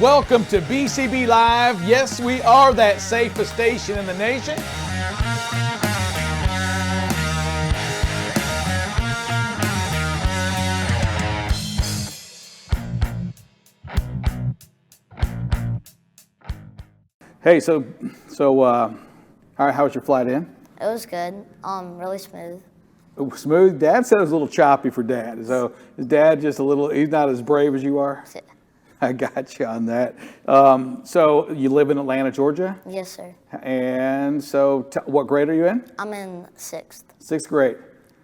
Welcome to BCB Live. Yes, we are that safest station in the nation. Hey, all right, how was your flight in? It was good. Really smooth. Smooth. Dad said it was a little choppy for Dad. So is Dad just a little, he's not as brave as you are? Yeah. I got you on that. So you live in Atlanta, Georgia? Yes, sir. And so what grade are you in? I'm in 6th. 6th grade.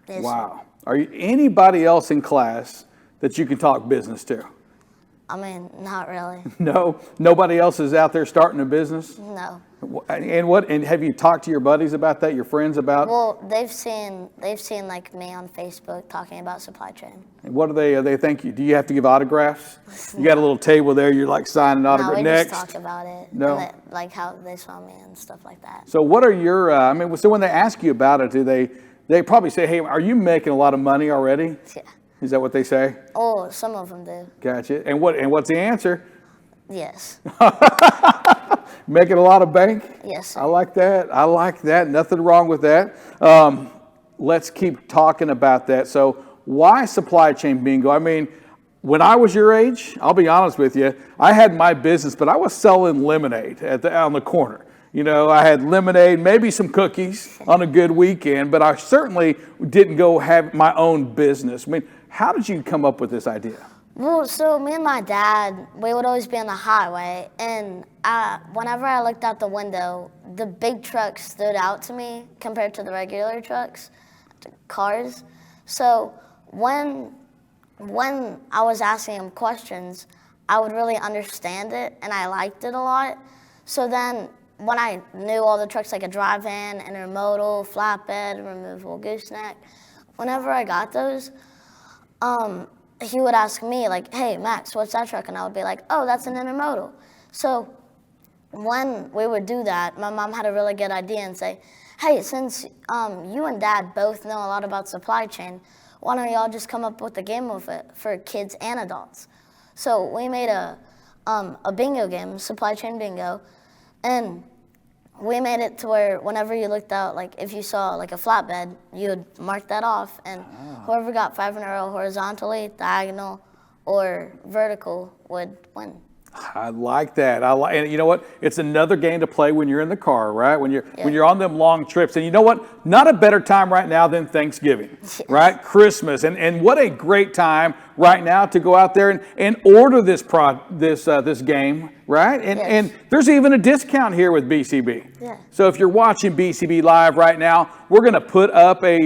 Yes, Wow. Are you anybody else in class that you can talk business to? I mean, not really. No? Nobody else is out there starting a business? No. And have you talked to your buddies about that, your friends about? Well, they've seen like me on Facebook talking about supply chain. And what do they think you? Do you have to give autographs? You got a little table there, you're like signing autographs. No, we Next. just talk about it. No. And like how they saw me and stuff like that. So what are your, so when they ask you about it, do they probably say, hey, are you making a lot of money already? Yeah. Is that what they say? Oh, some of them do. Gotcha. And what's the answer? Yes. Making a lot of bank? Yes, sir. I like that. Nothing wrong with that. Let's keep talking about that. So why supply chain bingo? I mean, when I was your age, I'll be honest with you, I had my business, but I was selling lemonade on the corner. You know, I had lemonade, maybe some cookies on a good weekend, but I certainly didn't go have my own business. I mean, how did you come up with this idea? Well, so me and my dad, we would always be on the highway, and whenever I looked out the window, the big trucks stood out to me compared to the regular trucks, the cars. So when I was asking him questions, I would really understand it, and I liked it a lot. So then when I knew all the trucks like a dry van, intermodal, flatbed, removable gooseneck, whenever I got those, he would ask me like, hey, Max, what's that truck? And I would be like, oh, that's an intermodal. So when we would do that, my mom had a really good idea and say, hey, since you and Dad both know a lot about supply chain, why don't y'all just come up with a game of it for kids and adults? So we made a bingo game, supply chain bingo, and we made it to where whenever you looked out, like if you saw like a flatbed, you would mark that off, and whoever got 5 in a row horizontally, diagonal, or vertical would win. I like that. And you know what? It's another game to play when you're in the car, right? When you're on them long trips. And you know what? Not a better time right now than Thanksgiving, right? Christmas. And what a great time right now to go out there and order this game, right? And there's even a discount here with BCB. Yeah. So if you're watching BCB Live right now, we're going to put up a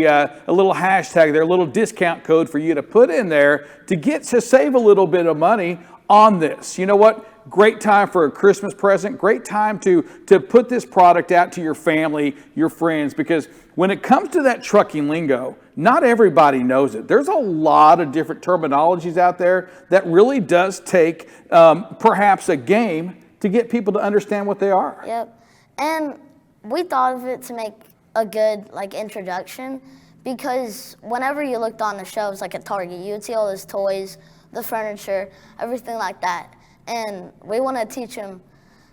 little hashtag there, a little discount code for you to put in there to save a little bit of money on this. You know what? Great time for a Christmas present. Great time to put this product out to your family, your friends, because when it comes to that trucking lingo, not everybody knows it. There's a lot of different terminologies out there that really does take perhaps a game to get people to understand what they are. Yep. And we thought of it to make a good introduction, because whenever you looked on the shelves like at Target, you would see all those toys, the furniture, everything like that. And we want to teach them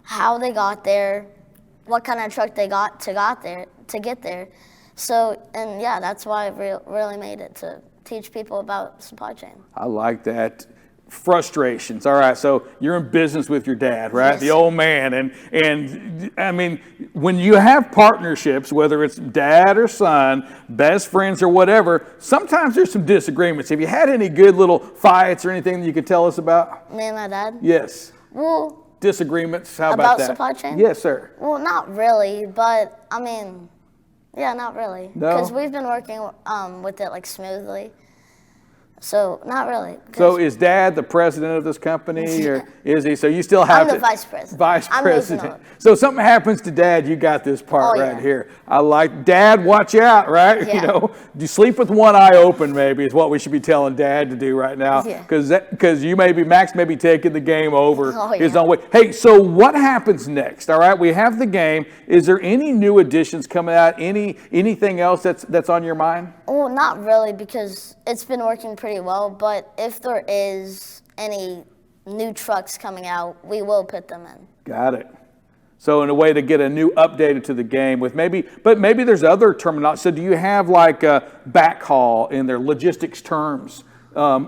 how they got there, what kind of truck they got to get there. So, and yeah, that's why I really made it, to teach people about supply chain. I like that. Frustrations. All right, so you're in business with your dad, right? Yes. The old man. And I mean, when you have partnerships, whether it's dad or son, best friends or whatever, sometimes there's some disagreements. Have you had any good little fights or anything that you could tell us about? Me and my dad? Yes. Well, disagreements, how about that? About supply chain? Yes, sir. Well, not really, but I mean, yeah, not really. No? Because we've been working with it smoothly. So, not really. So is Dad the president of this company, or is he? So you still have I'm the vice president. Vice I'm president. So something happens to Dad, you got this part Oh, right yeah. here. I like, Dad, watch out, right? Yeah. You know, you sleep with one eye open, maybe, is what we should be telling Dad to do right now. Yeah. Because Max may be taking the game over Oh, his yeah. own way. Hey, so what happens next? All right, we have the game. Is there any new additions coming out? Anything else that's on your mind? Well, not really, because it's been working pretty well. But if there is any new trucks coming out, we will put them in. Got it. So in a way to get a new updated to the game with but maybe there's other terminology. So do you have like a backhaul in their logistics terms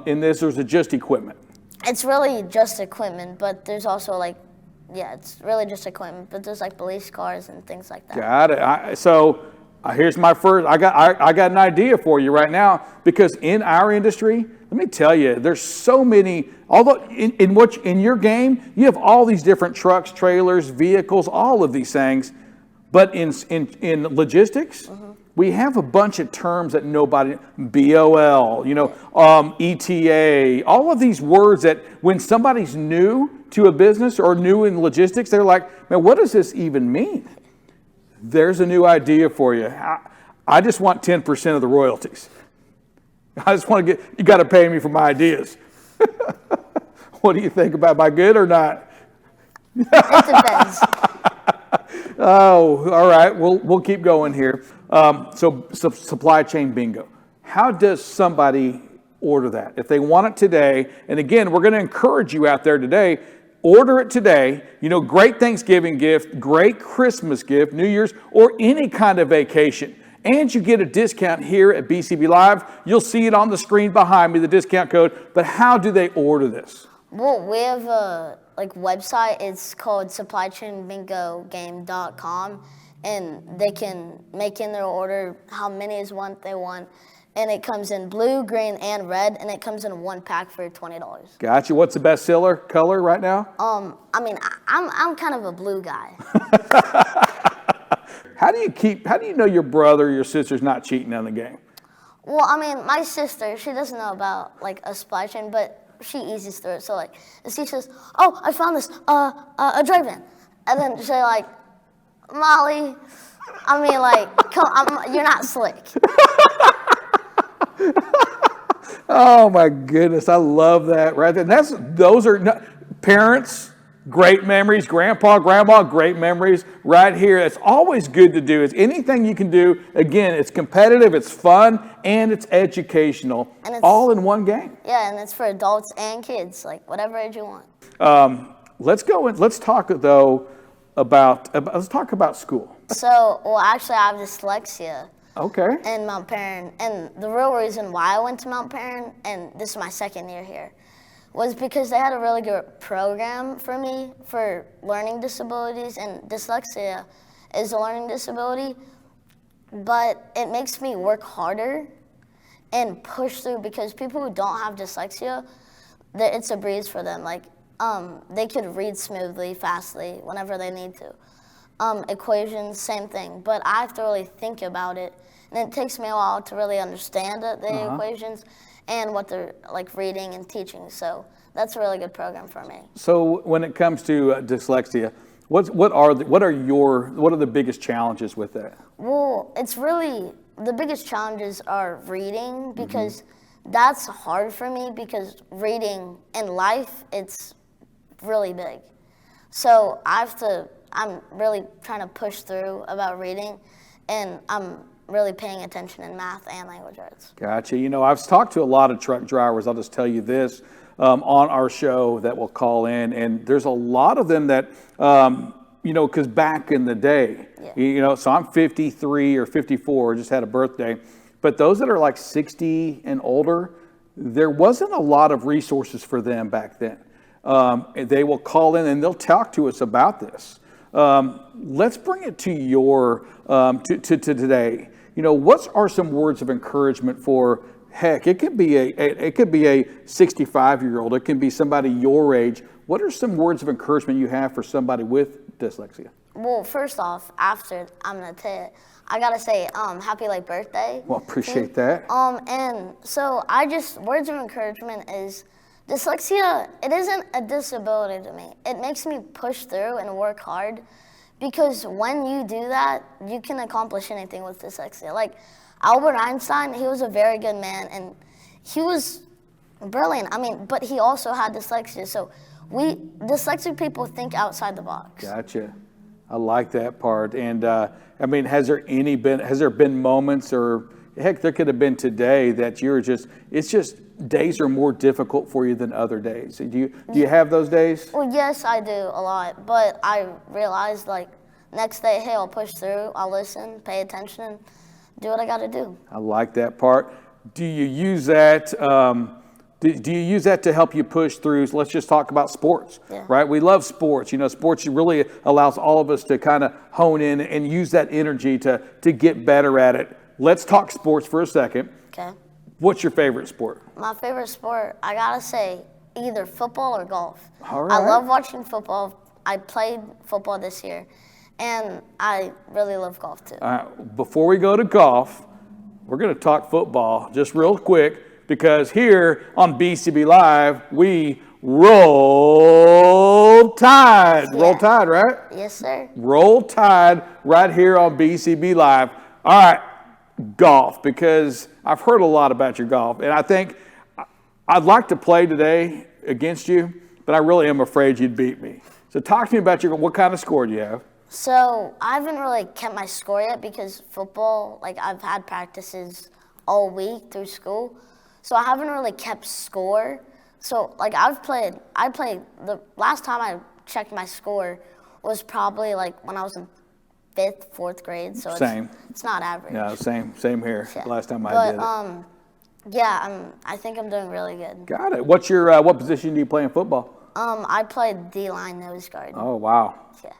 in this, or is it just equipment? It's really just equipment, but there's also like, yeah, it's really just equipment, but there's like police cars and things like that. Got it. Here's my first, I got an idea for you right now, because in our industry, let me tell you, there's so many, although in your game, you have all these different trucks, trailers, vehicles, all of these things, but in logistics, we have a bunch of terms that nobody, BOL, ETA, all of these words that when somebody's new to a business or new in logistics, they're like, man, what does this even mean? There's a new idea for you. I just want 10% of the royalties. I just want to you got to pay me for my ideas. What do you think about my good or not? It depends. Oh, all right. We'll keep going here. So supply chain bingo. How does somebody order that? If they want it today, and again, we're going to encourage you out there today, order it today. Great Thanksgiving gift, great Christmas gift, New Year's, or any kind of vacation. And you get a discount here at BCB Live. You'll see it on the screen behind me, the discount code. But how do they order this? Well, we have a website. It's called supplychainbingogame.com, and they can make in their order how many they want. And it comes in blue, green, and red, and it comes in one pack for $20. Gotcha. What's the best seller color right now? I'm kind of a blue guy. How do you know your brother or your sister's not cheating on the game? Well, my sister, she doesn't know about a supply chain, but she eases through it. So if she says, "Oh, I found this a drive-in," and then she's like, "Molly, you're not slick." Oh my goodness, I love that right there. Those are parents, great memories. Grandpa, grandma, great memories right here. It's always good to do. It's anything you can do. Again, it's competitive, it's fun, and it's educational, and it's all in one game. Yeah, and it's for adults and kids, whatever age you want. Let's go and let's talk though let's talk about school. Actually, I have dyslexia. Okay. In Mount Perrin, and the real reason why I went to Mount Perrin, and this is my second year here, was because they had a really good program for me for learning disabilities, and dyslexia is a learning disability, but it makes me work harder and push through, because people who don't have dyslexia, it's a breeze for them. They could read smoothly, fastly, whenever they need to. Equations, same thing, but I have to really think about it, and it takes me a while to really understand the equations and what they're reading and teaching. So that's a really good program for me. So when it comes to dyslexia, what are the biggest challenges with that? Well, it's really the biggest challenges are reading, because that's hard for me, because reading in life, it's really big. So I'm really trying to push through about reading, and I'm really paying attention in math and language arts. Gotcha. I've talked to a lot of truck drivers. I'll just tell you this on our show that will call in, and there's a lot of them that, because back in the day, so I'm 53 or 54, just had a birthday, but those that are 60 and older, there wasn't a lot of resources for them back then. They will call in and they'll talk to us about this. Let's bring it to to today. What are some words of encouragement for? Heck, it could be a 65-year-old. It can be somebody your age. What are some words of encouragement you have for somebody with dyslexia? Well, first off, after I'm gonna tell you, I gotta say, happy birthday. Well, appreciate that. And so words of encouragement is, dyslexia, it isn't a disability to me. It makes me push through and work hard, because when you do that, you can accomplish anything with dyslexia. Albert Einstein, he was a very good man, and he was brilliant. But he also had dyslexia. So dyslexic people think outside the box. Gotcha. I like that part. And has there been moments, or heck, there could have been today that it's just days are more difficult for you than other days? Do you have those days? Well, yes, I do a lot, but I realized like next day, hey, I'll push through, I'll listen, pay attention, and do what I got to do. I like that part. Do you use that? Do you use that to help you push through? So let's just talk about sports, right? We love sports. You know, sports really allows all of us to kind of hone in and use that energy to get better at it. Let's talk sports for a second. Okay. What's your favorite sport? My favorite sport, I gotta say, either football or golf. All right. I love watching football. I played football this year, and I really love golf too. Before we go to golf, we're going to talk football just real quick, because here on BCB Live, we roll Tide. Yeah. Roll Tide, right? Yes, sir. Roll Tide right here on BCB Live. All right, golf, because I've heard a lot about your golf, and I think I'd like to play today against you, but I really am afraid you'd beat me. So talk to me about what kind of score do you have? So I haven't really kept my score yet because football, like I've had practices all week through school. So I haven't really kept score. So like I played, the last time I checked my score was probably like when I was in 5th, 4th grade. So it's not average. Yeah, same here. Yeah. Last time I did it. Yeah, I think I'm doing really good. Got it. What's your, what position do you play in football? I played D-line nose guard. Oh, wow. Yeah.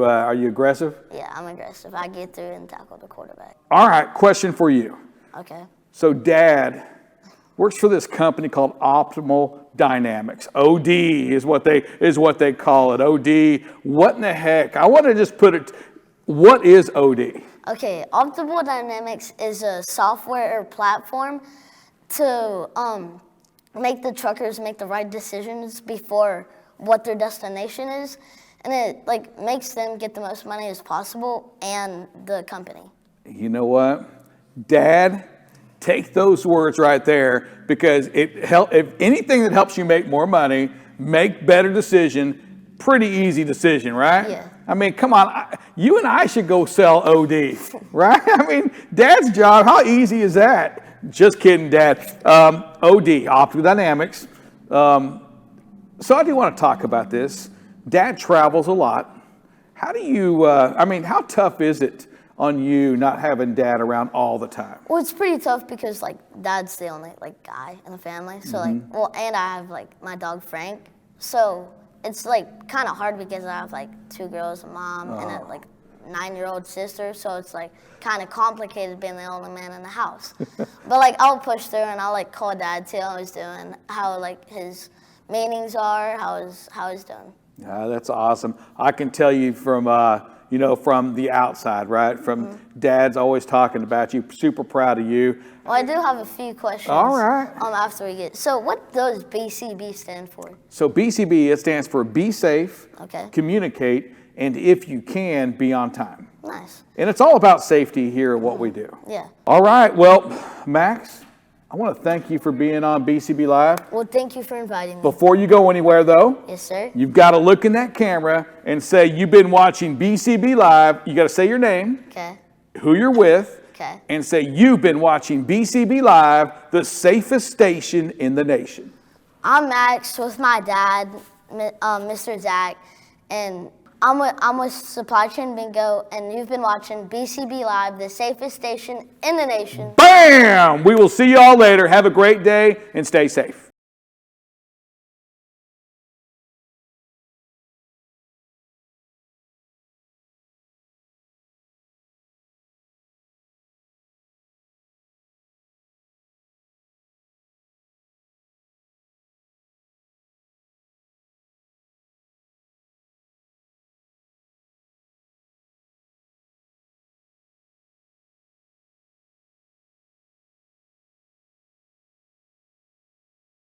Are you aggressive? Yeah, I'm aggressive. I get through and tackle the quarterback. All right, question for you. Okay. So Dad works for this company called Optimal Dynamics. OD is what they call it. OD. What in the heck? I want to just put it. What is OD? Okay, Optimal Dynamics is a software or platform to make the truckers make the right decisions before what their destination is, and it like makes them get the most money as possible and the company. You know what, Dad? Take those words right there, because if anything that helps you make more money, make better decision, pretty easy decision, right? Yeah. I mean, come on, you and I should go sell OD, right? I mean, Dad's job, how easy is that? Just kidding, Dad. OD, Optical Dynamics. So I do want to talk about this. Dad travels a lot. How do you, how tough is it on you not having Dad around all the time? Well, it's pretty tough because like Dad's the only like guy in the family. So and I have like my dog Frank. So it's like kind of hard because I have like 2 girls, a mom, and a like 9-year-old sister. So it's like kind of complicated being the only man in the house. But like I'll push through and I'll like call Dad, see how he's doing, how like his meetings are, how he's doing. Yeah, that's awesome. I can tell you from from the outside, right? From Dad's always talking about you, super proud of you. Well, I do have a few questions. All right. After we get, so what does BCB stand for? So BCB, it stands for Be Safe, Communicate, and if you can, be on time. Nice. And it's all about safety here at what we do. Yeah. All right. Well, Max, I want to thank you for being on BCB Live. Well, thank you for inviting me. Before you go anywhere, though, yes, sir. You've got to look in that camera and say you've been watching BCB Live. You got to say your name, who you're with, and say you've been watching BCB Live, the safest station in the nation. I'm Max with my dad, Mr. Zach, and I'm with Supply Chain Bingo, and you've been watching BCB Live, the safest station in the nation. Bam! We will see you all later. Have a great day and stay safe.